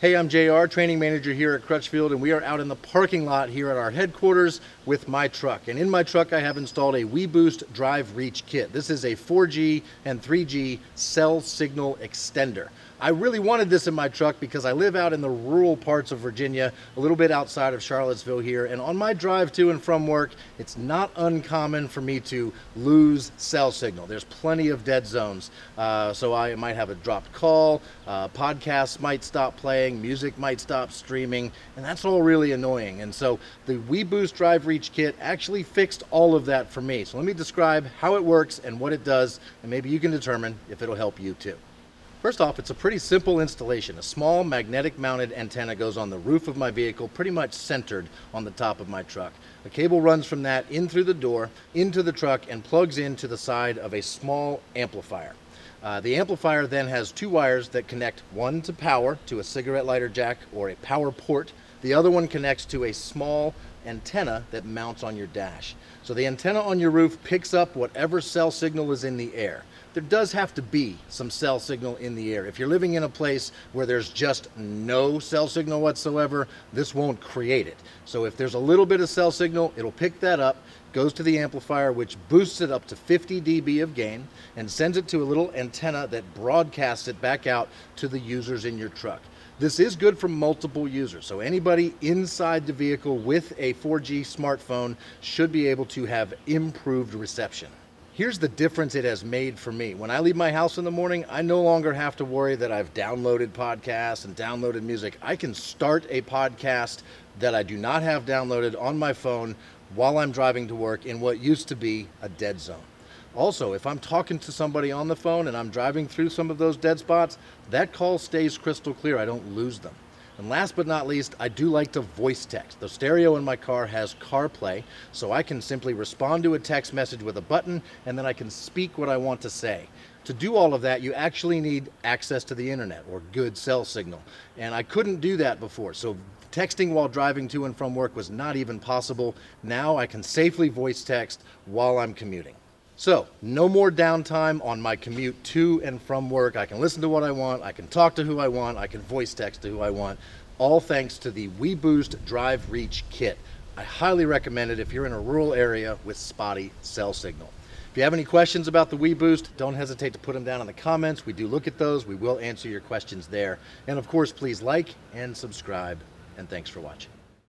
Hey, I'm JR, training manager here at Crutchfield, and we are out in the parking lot here at our headquarters with my truck. And in my truck, I have installed a weBoost Drive Reach Kit. This is a 4G and 3G cell signal extender. I really wanted this in my truck because I live out in the rural parts of Virginia, a little bit outside of Charlottesville here, and on my drive to and from work, it's not uncommon for me to lose cell signal. There's plenty of dead zones, so I might have a dropped call, podcasts might stop playing, music might stop streaming, and that's all really annoying. And so the weBoost Drive Reach Kit actually fixed all of that for me. So let me describe how it works and what it does, and maybe you can determine if it'll help you too. First off, it's a pretty simple installation. A small magnetic mounted antenna goes on the roof of my vehicle, pretty much centered on the top of my truck. A cable runs from that in through the door, into the truck, and plugs into the side of a small amplifier. The amplifier then has two wires that connect, one to power, to a cigarette lighter jack or a power port. The other one connects to a small antenna that mounts on your dash. So the antenna on your roof picks up whatever cell signal is in the air. There does have to be some cell signal in the air. If you're living in a place where there's just no cell signal whatsoever, this won't create it. So if there's a little bit of cell signal, it'll pick that up, goes to the amplifier, which boosts it up to 50 dB of gain, and sends it to a little antenna that broadcasts it back out to the users in your truck. This is good for multiple users, so anybody inside the vehicle with a 4G smartphone should be able to have improved reception. Here's the difference it has made for me. When I leave my house in the morning, I no longer have to worry that I've downloaded podcasts and downloaded music. I can start a podcast that I do not have downloaded on my phone while I'm driving to work in what used to be a dead zone. Also, if I'm talking to somebody on the phone and I'm driving through some of those dead spots, that call stays crystal clear. I don't lose them. And last but not least, I do like to voice text. The stereo in my car has CarPlay, so I can simply respond to a text message with a button, and then I can speak what I want to say. To do all of that, you actually need access to the internet or good cell signal. And I couldn't do that before, so texting while driving to and from work was not even possible. Now I can safely voice text while I'm commuting. So, no more downtime on my commute to and from work. I can listen to what I want, I can talk to who I want, I can voice text to who I want, all thanks to the weBoost Drive Reach Kit. I highly recommend it if you're in a rural area with spotty cell signal. If you have any questions about the weBoost, don't hesitate to put them down in the comments. We do look at those. We will answer your questions there. And of course, please like and subscribe, and thanks for watching.